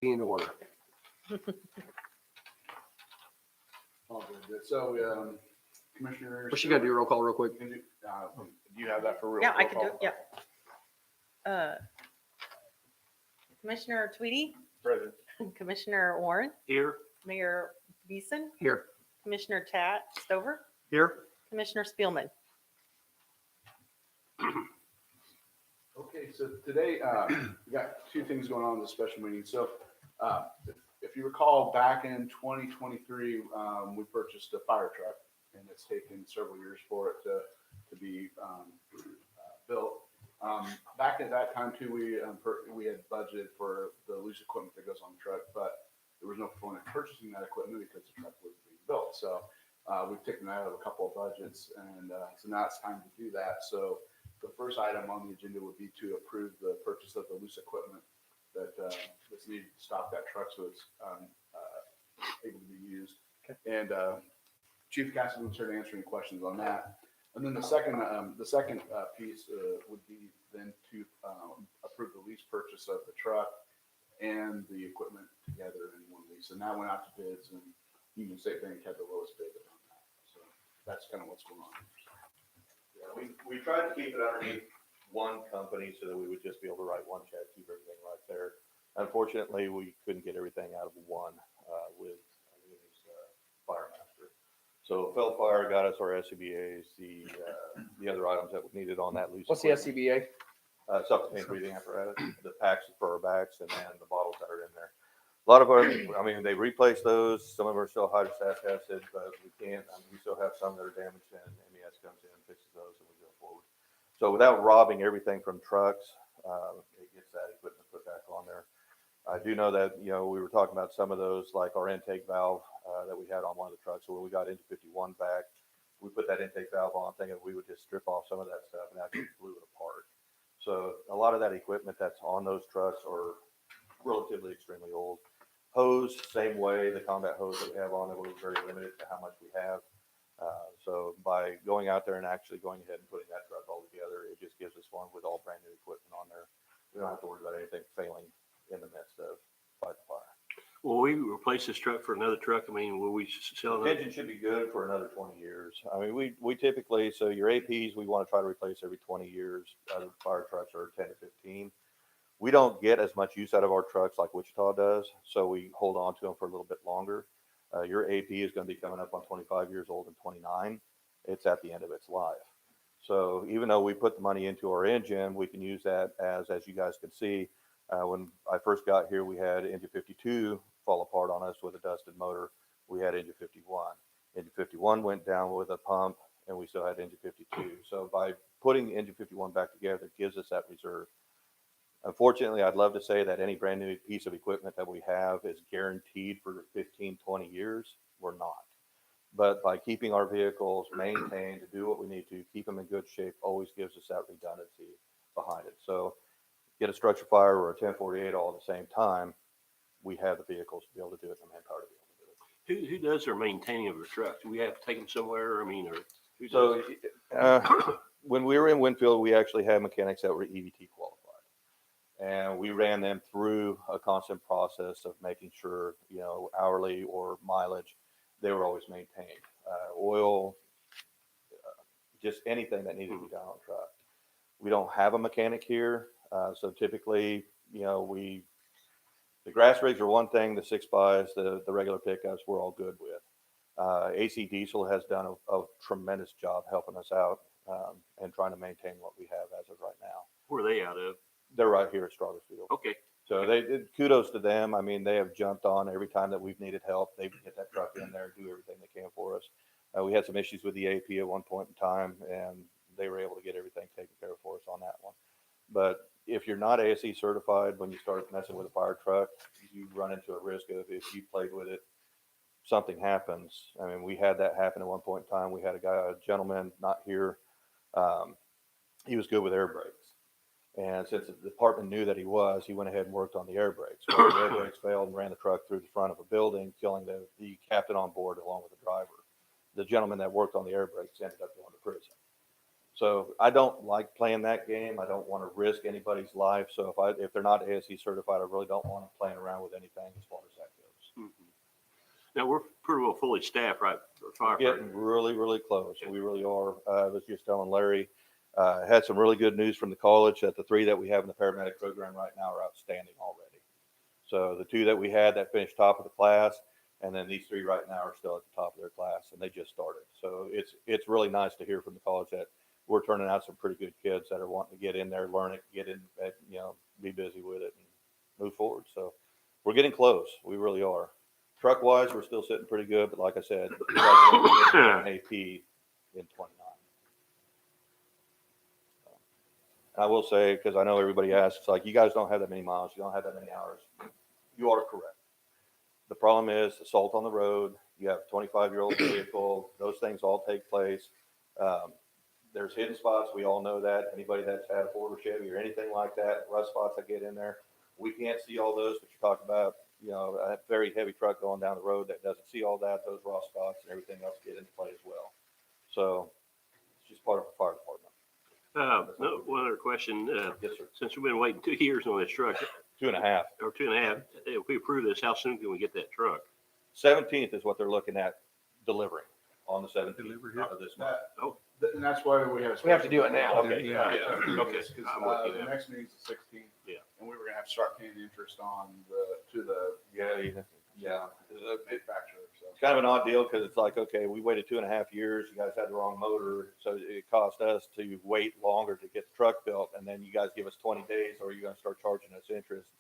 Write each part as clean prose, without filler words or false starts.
be in order. All good. So, Commissioners. But you gotta do a roll call real quick. Do you have that for real? Yeah, I roll can do it, call? yeah. Commissioner Tweedy, Present. Commissioner Warren, Here. Mayor Beeson, Here. Commissioner Stover, Here. Commissioner Spielman. Okay, so today, we got two things going on in this special meeting. So, if you recall, back in 2023, we purchased a fire truck, and it's taken several years for it to be built. Back at that time too, we had budgeted for the loose equipment that goes on the truck, but there was no point in purchasing that equipment because the truck wasn't being built. So, we've taken that out of a couple of budgets, and so now it's time to do that. So, the first item on the agenda would be to approve the purchase of the loose equipment that's needed to stop that truck so it's able to be used. Okay. And Chief Cassidy will start answering questions on that. And then the second piece would be then to approve the lease purchase of the truck and the equipment together in one lease. And that went out to bids, and Union State Bank had the lowest bid on that. So that's kind of what's going on. Yeah, we tried to keep it underneath one company so that we would just be able to write one check, keep everything right there. Unfortunately, we couldn't get everything out of one with Firemaster. So Fell Fire got us our SCBA's, the other items that we needed on that loose. What's the equipment. SCBA? Self-contained breathing apparatus, the packs for our backs, and then the bottles that are in there. A lot of our, I mean, they replaced those. Some of them are still hydrostat tested, but we can't. We still have some that are damaged, and MES comes in and fixes those, and we go forward. So without robbing everything from trucks, it gets that equipment put back on there. I do know that, you know, we were talking about some of those, like our intake valve that we had on one of the trucks. So when we got into 51 back, we put that intake valve on, thinking we would just strip off some of that stuff and actually blew it apart. So a lot of that equipment that's on those trucks are relatively extremely old. Hose, same way. The combat hose that we have on it, we're very limited to how much we have. So by going out there and actually going ahead and putting that truck all together, it just gives us one with all brand new equipment on there. We don't have to worry about anything failing in the midst of fight the fire. Will we replace this truck for another truck? I mean, will we sell The it? engine should be good for another 20 years. I mean, we typically, so your APs, we want to try to replace every 20 years. Other fire trucks are 10 to 15. We don't get as much use out of our trucks like Wichita does, so we hold on to them for a little bit longer. Your AP is going to be coming up on 25 years old and 29. It's at the end of its life. So even though we put the money into our engine, we can use that as you guys can see, when I first got here, we had engine 52 fall apart on us with a dusted motor. We had engine 51. Engine 51 went down with a pump, and we still had engine 52. So by putting engine 51 back together, it gives us that reserve. Unfortunately, I'd love to say that any brand new piece of equipment that we have is guaranteed for 15, 20 years. We're not. But by keeping our vehicles maintained to do what we need to, keep them in good shape, always gives us that redundancy behind it. So get a structure fire or a 1048 all at the same time, we have the vehicles to be able to do it and the manpower to be able to do it. Who does their maintaining of the trucks? Do we have to take them somewhere? I mean, or who does So it? when we were in Winfield, we actually had mechanics that were EVT qualified. And we ran them through a constant process of making sure, you know, hourly or mileage, they were always maintained. Oil, just anything that needed to be done on the truck. We don't have a mechanic here. So typically, you know, the grass rigs are one thing, the 6x, the regular pickups, we're all good with. AC Diesel has done a tremendous job helping us out and trying to maintain what we have as of right now. Where are they out of? They're right here at Straugersfield. Okay. So kudos to them. I mean, they have jumped on every time that we've needed help. They get that truck in there, do everything they can for us. We had some issues with the AP at one point in time, and they were able to get everything taken care of for us on that one. But if you're not ASE certified, when you start messing with a fire truck, you run into a risk of, if you played with it, something happens. I mean, we had that happen at one point in time. We had a gentleman not here. He was good with air brakes. And since the department knew that he went ahead and worked on the air brakes. Well, the air brakes failed and ran the truck through the front of a building, killing the captain on board along with the driver. The gentleman that worked on the air brakes ended up going to prison. So I don't like playing that game. I don't want to risk anybody's life. So if they're not ASE certified, I really don't want them playing around with anything as far as that goes. Mhm. Now, we're pretty well fully staffed, right? For fire Getting department. really, really close. We really are. I was just telling Larry, had some really good news from the college that the 3 that we have in the paramedic program right now are outstanding already. So the 2 that we had that finished top of the class, and then these 3 right now are still at the top of their class, and they just started. So it's really nice to hear from the college that we're turning out some pretty good kids that are wanting to get in there, learn it, get in, be busy with it, and move forward. So we're getting close. We really are. Truck wise, we're still sitting pretty good, but like I said, we're an AP in 29. I will say, because I know everybody asks, like, you guys don't have that many miles, you don't have that many hours. You are correct. The problem is assault on the road. You have a 25-year-old vehicle. Those things all take place. There's hidden spots. We all know that. Anybody that's had a Ford or Chevy or anything like that, rust spots that get in there, we can't see all those, but you talk about, a very heavy truck going down the road that doesn't see all that, those rust spots and everything else get into play as well. So it's just part of the fire department. No, one other question. Yes, sir. Since we've been waiting 2 years on this truck, 2.5. or 2.5, if we approve this, how soon can we get that truck? 17th is what they're looking at delivering on the 17th of this month. And that's why we have. We have to do it now. Okay. Yeah. Okay. Because, I'm with you the now. next meeting's the 16th. Yeah. And we were gonna have to start paying interest on to the manufacturer, so. It's kind of an odd deal because it's like, okay, we waited 2.5 years. You guys had the wrong motor. So it cost us to wait longer to get the truck built. And then you guys give us 20 days or you're going to start charging us interest.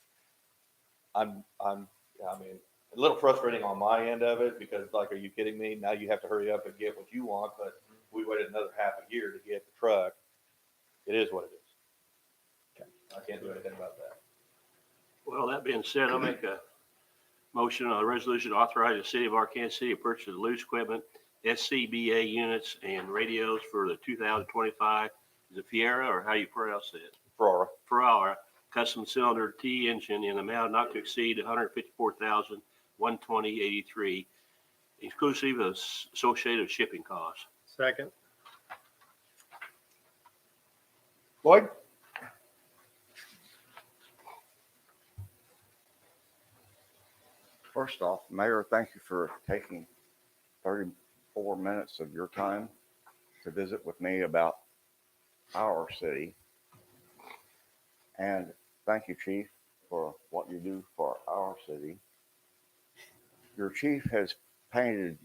I mean, a little frustrating on my end of it because like, are you kidding me? Now you have to hurry up and get what you want, but we waited another half a year to get the truck. It is what it is. Okay. I can't do anything about that. Well, that being said, I'll make a motion on a resolution to authorize the city of Arkansas City to purchase loose equipment, SCBA units and radios for the 2025, is it Fiera or how you pronounce it? Ferrara. Ferrara custom cylinder T engine in amount not to exceed $154,120.83, exclusive of associated shipping costs. Second. Lloyd? First off, Mayor, thank you for taking 34 minutes of your time to visit with me about our city. And thank you, Chief, for what you do for our city. Your chief has painted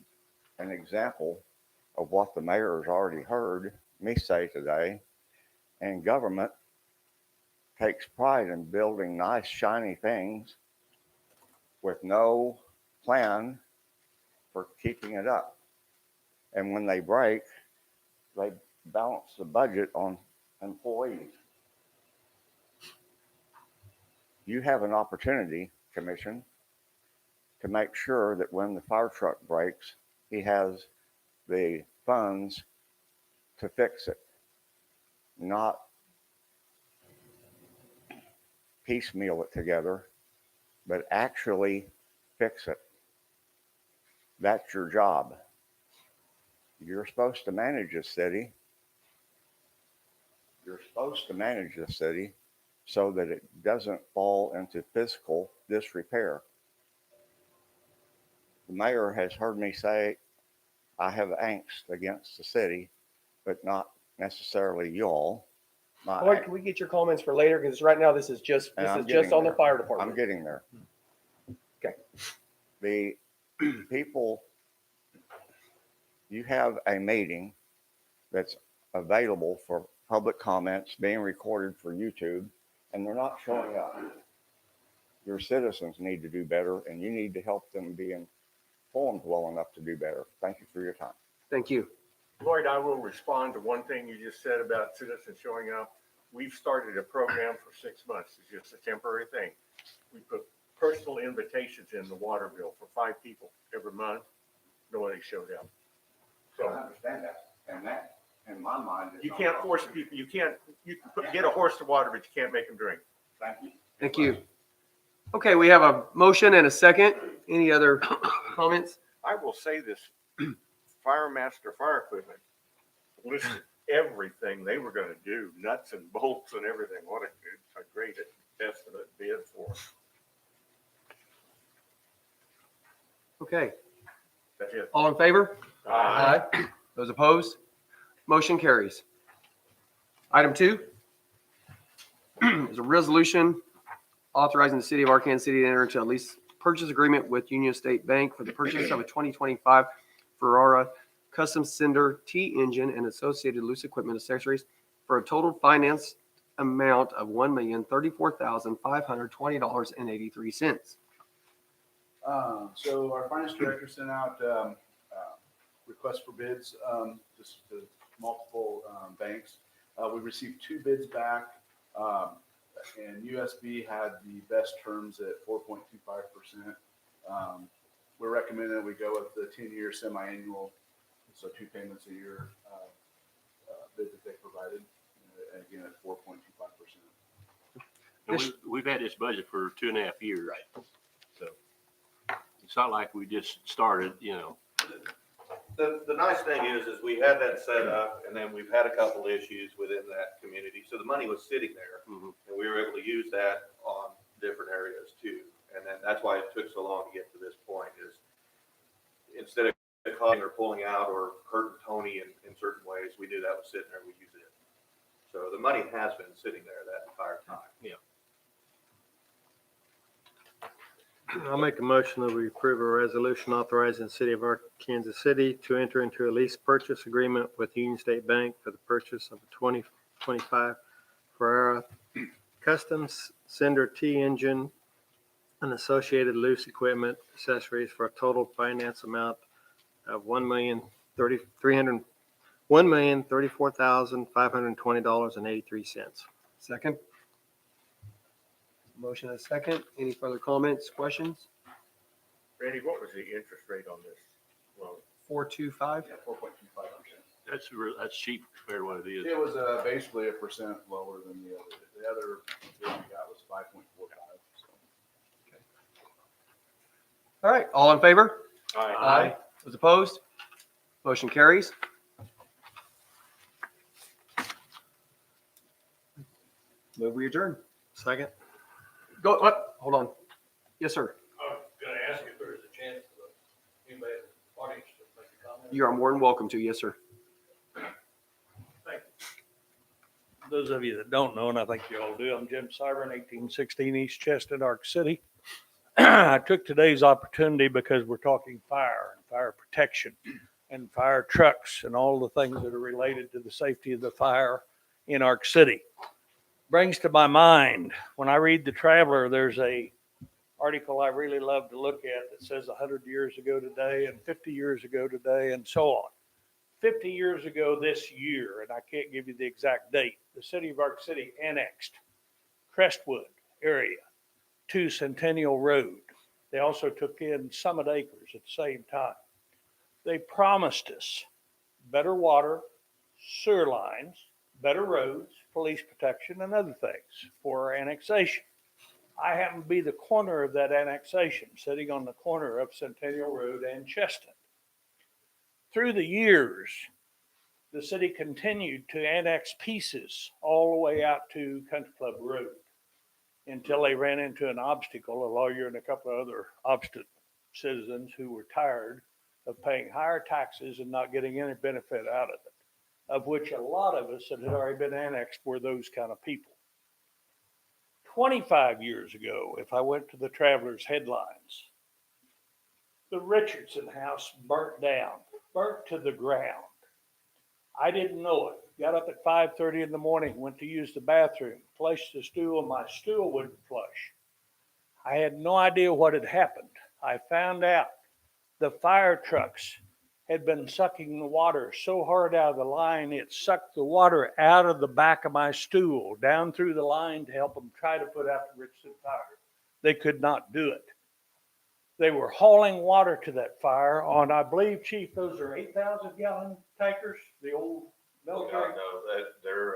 an example of what the mayor has already heard me say today. And government takes pride in building nice, shiny things with no plan for keeping it up. And when they break, they balance the budget on employees. You have an opportunity, Commission, to make sure that when the fire truck breaks, he has the funds to fix it, not piecemeal it together, but actually fix it. That's your job. You're supposed to manage a city. You're supposed to manage the city so that it doesn't fall into physical disrepair. The mayor has heard me say I have angst against the city, but not necessarily y'all. Lloyd, can we get your comments for later? Because right now this is just And I'm on getting the there. fire I'm department. getting there. Okay. The people, you have a meeting that's available for public comments, being recorded for YouTube, and they're not showing up. Your citizens need to do better, and you need to help them be informed well enough to do better. Thank you for your time. Thank you. Lloyd, I will respond to one thing you just said about citizens showing up. We've started a program for 6 months. It's just a temporary thing. We put personal invitations in the water bill for 5 people every month. Nobody showed up. So understand that, and that, in my mind, you can't force people, you can get a horse to water, but you can't make them drink. Thank you. Thank you. Okay, we have a motion and a second. Any other comments? I will say this, Firemaster Fire Equipment listed everything they were gonna do, nuts and bolts and everything. What a great estimate bid for it. Okay, That's it. all in favor? Aye. Those opposed? Motion carries. Item 2 is a resolution authorizing the city of Arkansas City to enter into a lease purchase agreement with Union State Bank for the purchase of a 2025 Ferrara Custom Cinder T engine and associated loose equipment accessories for a total finance amount of $1,034,520.83. So our finance director sent out requests for bids just to multiple banks. We received 2 bids back, and USB had the best terms at 4.25%. We're recommending that we go with the 10-year semi-annual, so 2 payments a year bid that they provided, and again at 4.25%. And we've had this budget for 2.5 years. Right. So it's not like we just started, you know. The nice thing is we had that set up and then we've had a couple issues within that community. So the money was sitting there Mhm. and we were able to use that on different areas too. And then that's why it took so long to get to this point is instead of calling or pulling out or hurting Tony in certain ways, we knew that was sitting there, we used it. So the money has been sitting there that entire time. I'll make a motion that we approve a resolution authorizing the city of Kansas City to enter into a lease purchase agreement with Union State Bank for the purchase of a 2025 Ferrara Custom Cinder T engine and associated loose equipment accessories for a total finance amount of $1,034,520.83. Second. Motion and a second. Any further comments, questions? Randy, what was the interest rate on this loan? 425? 4.25%. That's cheap compared to what it is. It was basically 1% lower than the other. The other bid we got was 5.45. So. All right, all in favor? Aye. Those opposed? Motion carries. Move we adjourn. Second. Go, what? Hold on. Yes, sir. I was gonna ask if there was a chance for anybody in the audience to make a comment. You are more than welcome to. Yes, sir. Thank you. Those of you that don't know, and I think you all do, I'm Jim Cybern, 1816 East Chestnut, Ark City. I took today's opportunity because we're talking fire and fire protection and fire trucks and all the things that are related to the safety of the fire in Ark City. Brings to my mind, when I read the Traveler, there's a article I really love to look at that says 100 years ago today and 50 years ago today and so on. 50 years ago this year, and I can't give you the exact date, the city of Ark City annexed Crestwood area to Centennial Road. They also took in Summit Acres at the same time. They promised us better water, sewer lines, better roads, police protection, and other things for our annexation. I happen to be the corner of that annexation, sitting on the corner of Centennial Road and Chestnut. Through the years, the city continued to annex pieces all the way out to Country Club Road until they ran into an obstacle, a lawyer and a couple of other obstinate citizens who were tired of paying higher taxes and not getting any benefit out of it, of which a lot of us that had already been annexed were those kind of people. 25 years ago, if I went to the Traveler's headlines, the Richardson house burnt down, burnt to the ground. I didn't know it. Got up at 5:30 in the morning, went to use the bathroom, flushed the stool, my stool wouldn't flush. I had no idea what had happened. I found out the fire trucks had been sucking the water so hard out of the line, it sucked the water out of the back of my stool, down through the line to help them try to put out the Richardson fire. They could not do it. They were hauling water to that fire on, I believe, Chief, those are 8,000 gallon tankers, the old military. No, they're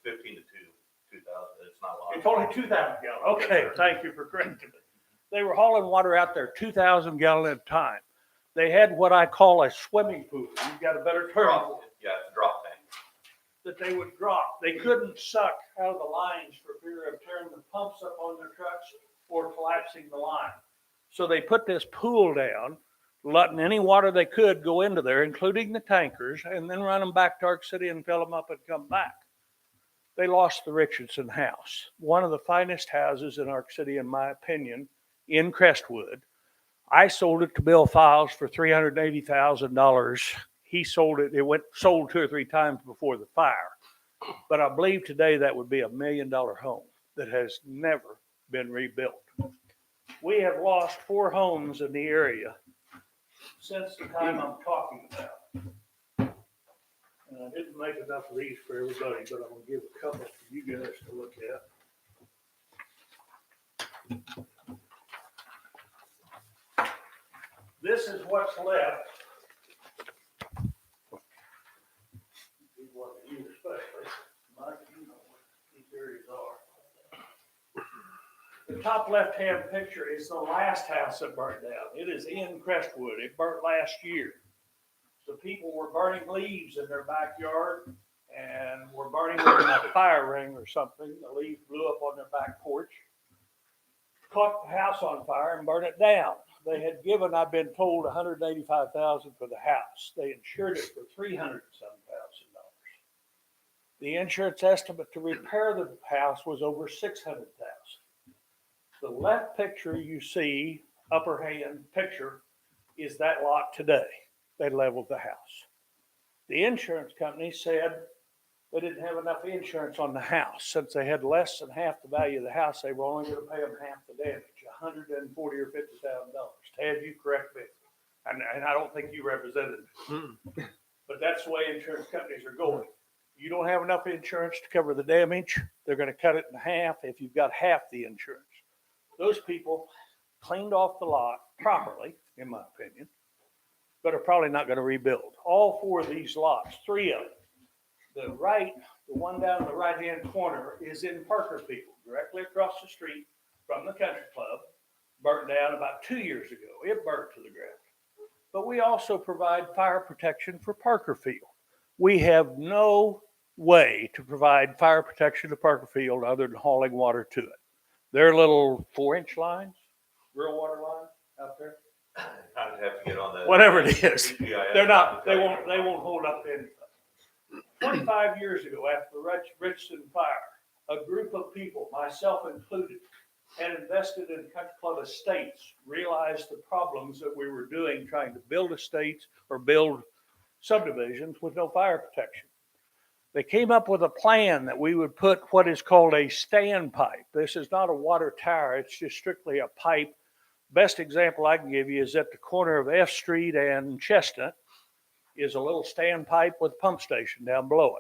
15 to 2,000. It's not a lot. It's only 2,000 gallon. Okay, thank you for correcting me. They were hauling water out there 2,000 gallon at a time. They had what I call a swimming pool. You've got a better term. Yeah, it's a drop tank. that they would drop. They couldn't suck out of the lines for fear of tearing the pumps up on their trucks or collapsing the line. So they put this pool down, letting any water they could go into there, including the tankers, and then run them back to Ark City and fill them up and come back. They lost the Richardson house, one of the finest houses in Ark City, in my opinion, in Crestwood. I sold it to Bill Files for $380,000. He sold it. It went sold 2 or 3 times before the fire. But I believe today that would be $1 million home that has never been rebuilt. We have lost 4 homes in the area since the time I'm talking about. And I didn't make enough of these for everybody, but I'm gonna give a couple for you guys to look at. This is what's left. People you especially, Mike, you know what these areas are. The top left-hand picture is the last house that burned down. It is in Crestwood. It burnt last year. So people were burning leaves in their backyard and were burning them in a fire ring or something. The leaves blew up on their back porch, caught the house on fire and burned it down. They had given, I've been told, $185,000 for the house. They insured it for $307,000. The insurance estimate to repair the house was over $600,000. The left picture you see, upper hand picture, is that lot today. They leveled the house. The insurance company said they didn't have enough insurance on the house. Since they had less than half the value of the house, they were only going to pay them half the damage, $140,000 or $50,000. Ted, you correct me. And I don't think you represented it. But that's the way insurance companies are going. You don't have enough insurance to cover the damage, they're going to cut it in half if you've got half the insurance. Those people cleaned off the lot properly, in my opinion, but are probably not going to rebuild. All 4 of these lots, 3 of them. The one down in the right-hand corner is in Parkerfield, directly across the street from the country club, burnt down about 2 years ago. It burnt to the ground. But we also provide fire protection for Parkerfield. We have no way to provide fire protection to Parkerfield other than hauling water to it. They're little 4-inch lines, real water lines out there. I'd have to get on that. Whatever it is, they're not. They won't hold up anything. 25 years ago, after the Richardson fire, a group of people, myself included, had invested in Country Club Estates, realized the problems that we were doing trying to build estates or build subdivisions with no fire protection. They came up with a plan that we would put what is called a standpipe. This is not a water tower, it's just strictly a pipe. Best example I can give you is at the corner of F Street and Chestnut is a little standpipe with a pump station down below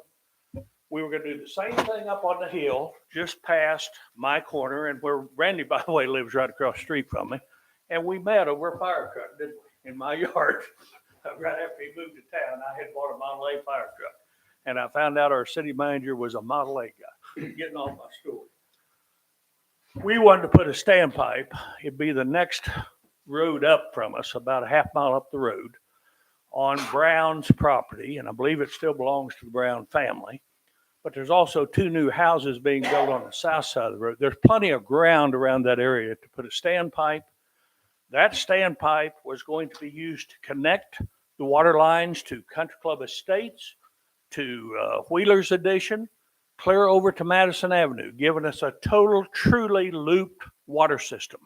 it. We were going to do the same thing up on the hill, just past my corner, and where Randy, by the way, lives right across the street from me. And we met over a fire truck, didn't we, in my yard. Right after he moved to town, I had bought a Model A fire truck. And I found out our city manager was a Model A guy, getting all my story. We wanted to put a standpipe. It'd be the next road up from us, about a half mile up the road, on Brown's property. And I believe it still belongs to the Brown family. But there's also 2 new houses being built on the south side of the road. There's plenty of ground around that area to put a standpipe. That standpipe was going to be used to connect the water lines to Country Club Estates, to Wheeler's Edition, clear over to Madison Avenue, giving us a total, truly looped water system.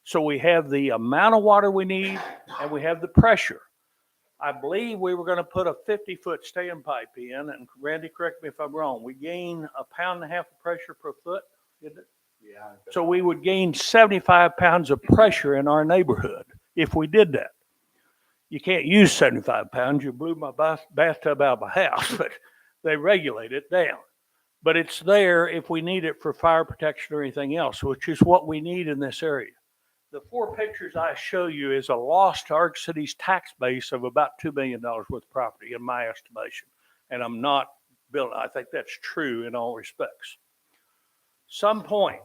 So we have the amount of water we need and we have the pressure. I believe we were going to put a 50-foot standpipe in, and Randy, correct me if I'm wrong, we gain 1.5 pounds of pressure per foot, isn't it? Yeah. So we would gain 75 pounds of pressure in our neighborhood if we did that. You can't use 75 pounds. You blew my bathtub out of my house, but they regulate it down. But it's there if we need it for fire protection or anything else, which is what we need in this area. The 4 pictures I show you is a loss to Ark City's tax base of about $2 million worth of property in my estimation. And I'm not building, I think that's true in all respects. Some point,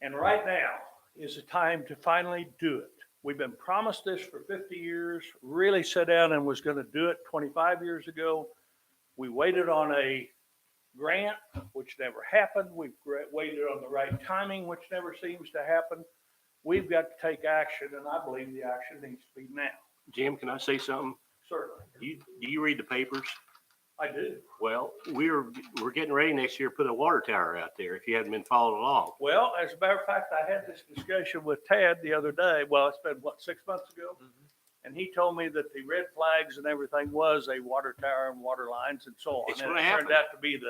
and right now is the time to finally do it. We've been promised this for 50 years, really sat down and was going to do it 25 years ago. We waited on a grant, which never happened. We've waited on the right timing, which never seems to happen. We've got to take action, and I believe the action needs to be now. Jim, can I say something? Certainly. Do you read the papers? I do. Well, we're getting ready next year to put a water tower out there, if you hadn't been following along. Well, as a matter of fact, I had this discussion with Tad the other day. Well, it's been, what, 6 months ago? And he told me that the red flags and everything was a water tower and water lines and so on. It's And gonna it turned happen. out to be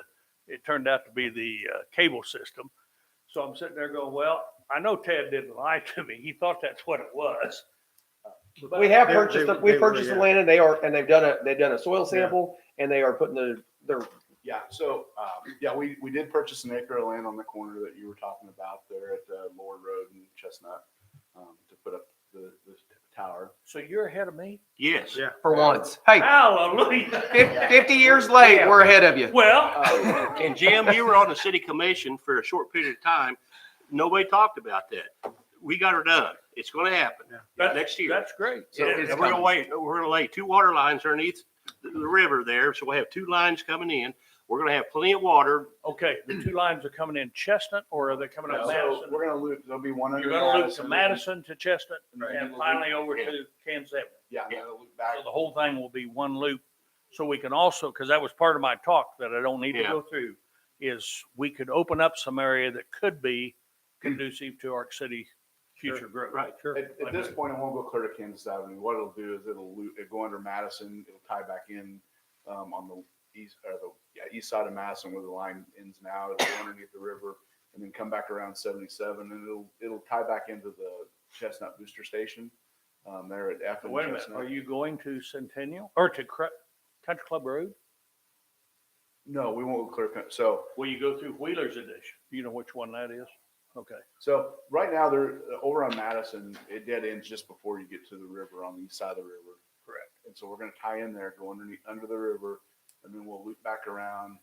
it turned out to be the cable system. So I'm sitting there going, well, I know Ted didn't lie to me. He thought that's what it was. But We have They- purchased, they- we've they- purchased the yeah. land and they've done a soil sample and they are putting their, Yeah, so, yeah, we did purchase an acre of land on the corner that you were talking about there at Lord Road and Chestnut, to put up the tower. So you're ahead of me? Yes. Yeah. for once. Hey, Hallelujah. 50 years late, we're ahead of you. Well, And Jim, you were on the city commission for a short period of time. Nobody taled about that. We got her done. It's gonna happen next year. that's great. So And it's we're gonna coming. wait, we're gonna lay 2 water lines underneath the river there. So we'll have 2 lines coming in. We're gonna have plenty of water. Okay, the 2 lines are coming in Chestnut or are they coming up So Madison? we're gonna loop, there'll be one under You're gonna loop to Madison. Madison to Chestnut Right. and finally over to Kansas Avenue. Yeah, and then it'll loop back. So the whole thing will be one loop. So we can also, because that was part of my talk that I don't need to Yeah. go through, is we could open up some area that could be conducive to our city future growth. Right. Sure. At this point, it won't go clear to Kansas Avenue. What it'll do is it'll loop, it'll go under Madison, it'll tie back in, on the east, or east side of Madison where the line ends now, it'll go underneath the river and then come back around 77 and it'll tie back into the Chestnut Booster Station, there at F and Wait a minute, Chestnut. are you going to Centennial or to Country Club Road? No, we won't go clear. So, Will you go through Wheeler's Edition? Do you know which one that is? Okay. so right now they're over on Madison, it dead ends just before you get to the river on the east side of the river. Correct. And so we're gonna tie in there, go underneath, under the river, and then we'll loop back around,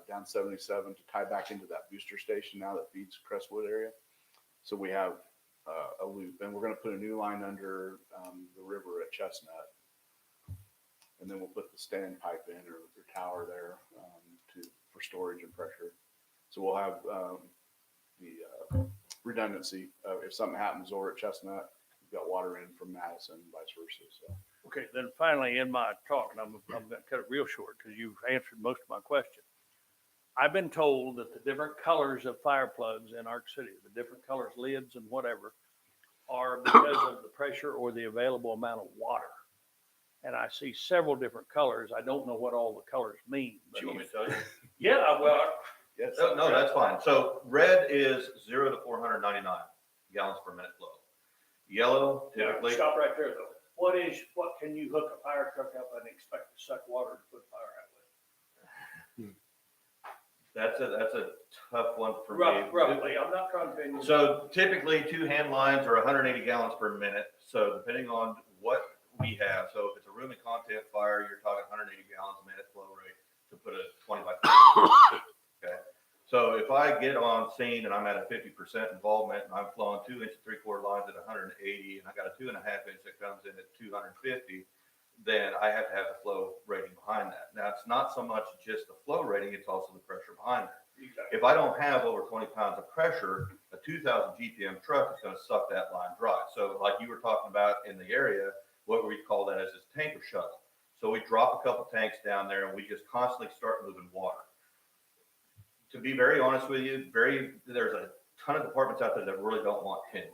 down 77 to tie back into that booster station now that feeds Crestwood area. So we have, a loop, and we're gonna put a new line under, the river at Chestnut. And then we'll put the stand pipe in or tower there, for storage and pressure. So we'll have, the redundancy, if something happens over at Chestnut, we've got water in from Madison, vice versa, so. Okay, then finally in my talk, and I'm going to cut it real short because you've answered most of my question. I've been told that the different colors of fire plugs in Arc City, the different colors, lids and whatever, are because of the pressure or the available amount of water. And I see several different colors. I don't know what all the colors mean. But Do you want me to tell you? yeah, well, Yes. No, that's fine. So red is 0 to 499 gallons per minute flow. Yellow yeah, typically. stop right there though. What can you hook a fire truck up and expect to suck water to put fire out with? That's a tough one for me. Roughly, I'm not trying to pin you. So typically 2 hand lines are 180 gallons per minute. So depending on what we have, so if it's a room and content fire, you're talking 180 gallons a minute flow rate to put a 20 by 30. Okay. So if I get on scene and I'm at a 50% involvement and I'm flowing 2 inch 3/4 lines at 180 and I got a 2.5 inch that comes in at 250, then I have to have the flow rating behind that. Now it's not so much just the flow rating, it's also the pressure behind it. Exactly. If I don't have over 20 pounds of pressure, a 2,000 GPM truck is going to suck that line dry. So like you were talking about in the area, what we call that is this tanker shuttle. So we drop a couple tanks down there and we just constantly start moving water. To be very honest with you, there's a ton of departments out there that really don't want 10 units.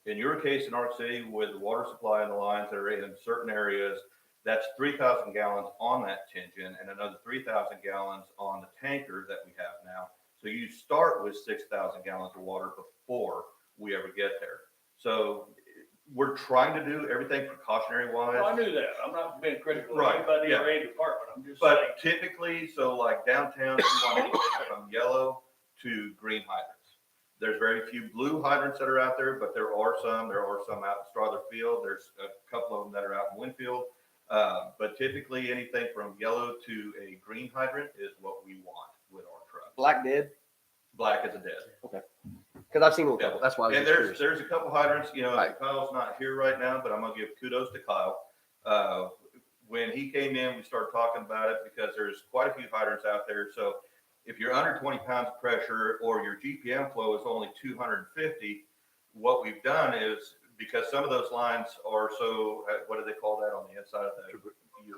In your case in Arc City, with the water supply and the lines that are in certain areas, that's 3,000 gallons on that tension and another 3,000 gallons on the tanker that we have now. So you start with 6,000 gallons of water before we ever get there. So we're trying to do everything precautionary wise. Well, I knew that. I'm not being critical of Right, anybody yeah. or any department. I'm just saying. But typically, so like downtown, you want anything from yellow to green hydrants. There's very few blue hydrants that are out there, but there are some. There are some out in Strother Field. There's a couple of them that are out in Winfield. But typically, anything from yellow to a green hydrant is what we want with our trucks. Black dead? Black as a dead. Because I've seen a couple. That's why I was And just there's curious. a couple hydrants, Right. Kyle's not here right now, but I'm gonna give kudos to Kyle. when he came in, we started talking about it because there's quite a few hydrants out there. So if you're under 20 pounds of pressure or your GPM flow is only 250, what we've done is, because some of those lines are so, what do they call that on the inside of the?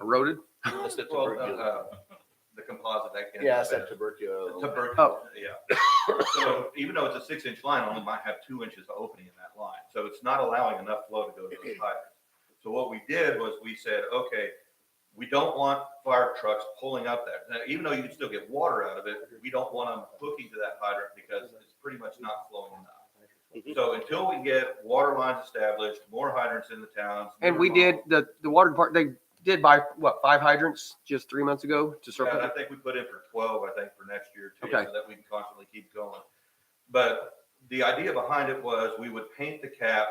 Eroded? Well, the composite that can. Yeah, it's that tuberculosis. Tuberculosis, yeah. So even though it's a 6-inch line, only might have 2 inches of opening in that line. So it's not allowing enough flow to go to those hydrants. So what we did was we said, okay, we don't want fire trucks pulling up that. Now, even though you can still get water out of it, we don't want them hooking to that hydrant because it's pretty much not flowing enough. So until we get water lines established, more hydrants in the towns. And we did, the water department, they did buy, what, 5 hydrants just 3 months ago to Yeah, circle? and I think we put in for 12, I think, for next year too, Okay. so that we can constantly keep going. But the idea behind it was we would paint the cap.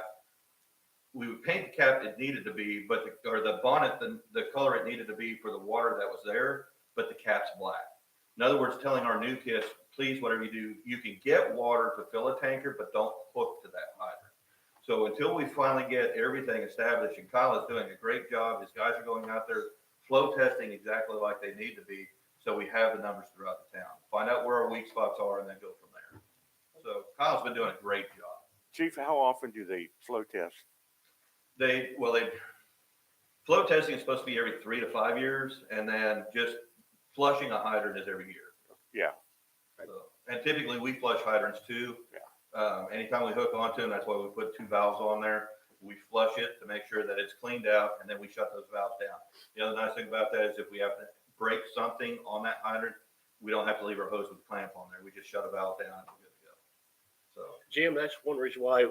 We would paint the cap it needed to be, but or the bonnet, the color it needed to be for the water that was there, but the cap's black. In other words, telling our new kids, please, whatever you do, you can get water to fill a tanker, but don't hook to that hydrant. So until we finally get everything established, and Kyle is doing a great job, his guys are going out there, flow testing exactly like they need to be, so we have the numbers throughout the town. Find out where our weak spots are and then go from there. So Kyle's been doing a great job. Chief, how often do they flow test? Flow testing is supposed to be every 3 to 5 years, and then just flushing a hydrant is every year. Yeah. So, and typically we flush hydrants too. Anytime we hook onto them, that's why we put 2 valves on there. We flush it to make sure that it's cleaned out, and then we shut those valves down. The other nice thing about that is if we have to break something on that hydrant, we don't have to leave our hose with a clamp on there. We just shut a valve down and we're good to go. So. Jim, that's one reason why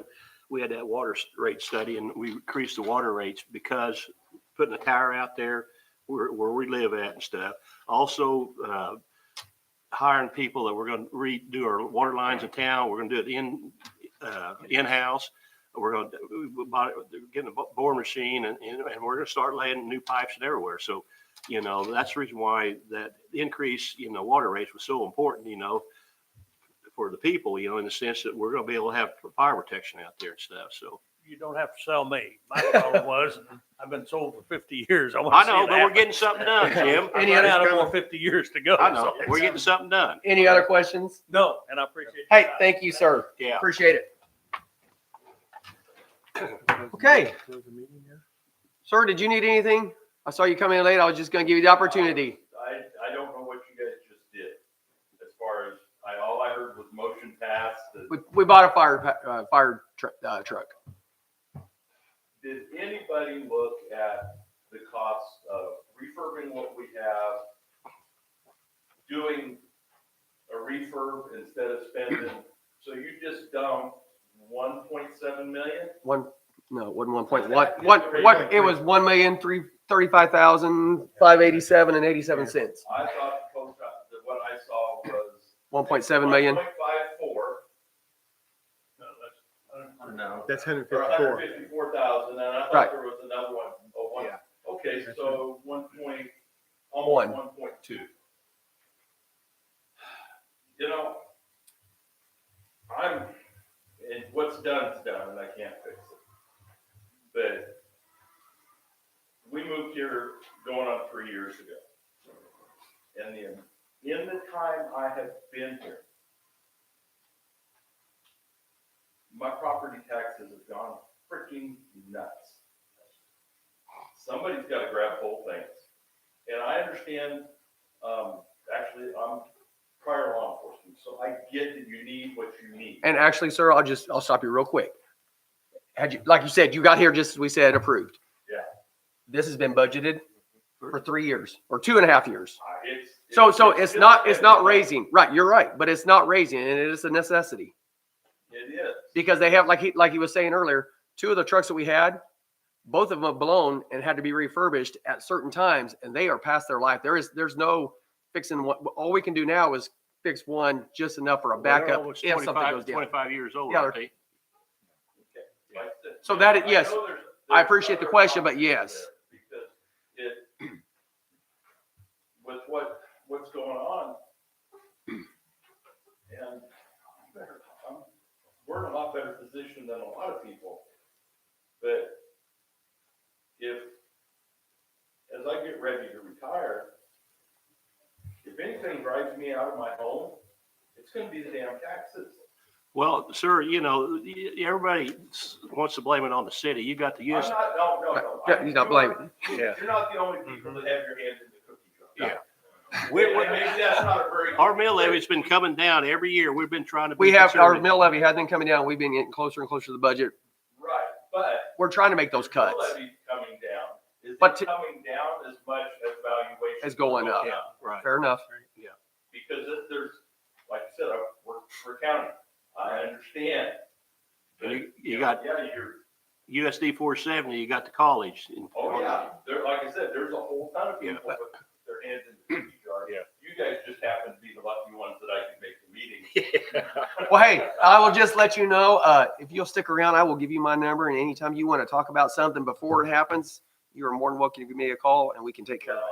we had that water rate study and we increased the water rates, because putting a tower out there where we live at and stuff. Also, hiring people that we're going to redo our water lines in town. We're going to do it in-house. We're going to get a boring machine and we're going to start laying new pipes and everywhere. So, you know, that's the reason why that increase in the water rates was so important, you know, for the people, you know, in the sense that we're going to be able to have fire protection out there and stuff. So. You don't have to sell me. My problem was, I've been sold for 50 years. I know, but we're getting something done, Jim. Any Any other out of more comment? 50 years to go. I know, so- we're getting something done. Any other questions? No, and I appreciate your Hey, time. thank you, sir. Yeah. Appreciate it. Okay. Sir, did you need anything? I saw you coming in late. I was just going to give you the opportunity. I don't know what you guys just did. As far as, all I heard was motion passed. We bought a fire truck. Did anybody look at the cost of refurbing what we have, doing a refurb instead of spending? So you just dumped 1.7 million? It wasn't 1.1. It was 1,335,587 and 87 cents. I thought that what I saw was 1.7 million. 1.54 No. That's or 154. 154,000, and I Right. thought there was another one. Oh, one. Yeah. Okay, so 1.1. One. 1.2. You know, and what's done is done, and I can't fix it. But we moved here going on 3 years ago. And in the time I have been here, my property taxes have gone freaking nuts. Somebody's got to grab whole things. And I understand, actually, I'm prior law enforcement, so I get that you need what you need. And actually, sir, I'll stop you real quick. Like you said, you got here just as we said, approved. Yeah. This has been budgeted for 3 years or 2.5 years. It's It's not raising. Right. You're right. But it's not raising, and it is a necessity It is. because they have, like he was saying earlier, 2 of the trucks that we had, both of them have blown and had to be refurbished at certain times, and they are past their life. There's no fixing what. All we can do now is fix one just enough for a backup Almost if something 25 goes down. 25 years old, Yeah, aren't they? Like I said, So that is- I yes, know there's I appreciate the other question, but options yes. there Because with what's going on, and we're in a lot better position than a lot of people. But as I get me out of my home, it's gonna be the damn taxes. Well, sir, you know, everybody wants to blame it on the city. You got the I'm US. not, no. Yeah, he's not blaming. Yeah. You're not the only people that have your hands in the cookie jar. Yeah. And We're- maybe that's not a very. Our mill levy's been coming down every year. We've been trying to. We be have, our conservative. mill levy has been coming down. We've been getting closer and closer to the budget. Right, but. We're trying to make those the mill cuts. levy's coming down. Is But it coming down as much as valuation? As going up. Yeah, right. Fair enough. Because if there's, like I said, I work for county, I understand. And you got Yeah, you're, USD 470, you got the college. oh yeah, there, like I said, there's a whole ton of Yeah. people with their hands in the cookie jar. Yeah. You guys just happen to be the lucky ones that I can make the meeting. Well, hey, I will just let you know, if you'll stick around, I will give you my number, and anytime you want to talk about something before it happens, you are more than welcome to give me a call and we can take care of it.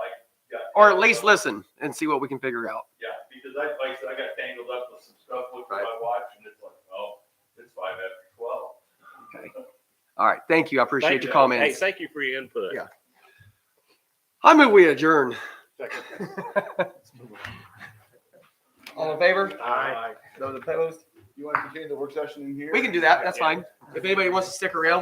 Or at least listen and see what we can figure out. Yeah, because like I said, I got tangled up with some stuff, looked at Right. my watch and it's like, oh, it's 5 after 12. Okay. All right. Thank you. I appreciate Thank your you. comments. Hey, thank you for your input. Yeah. I move we adjourn. All in favor? Aye. Those opposed? You want to continue the work session in here? We can do that. That's fine. If anybody wants to stick around,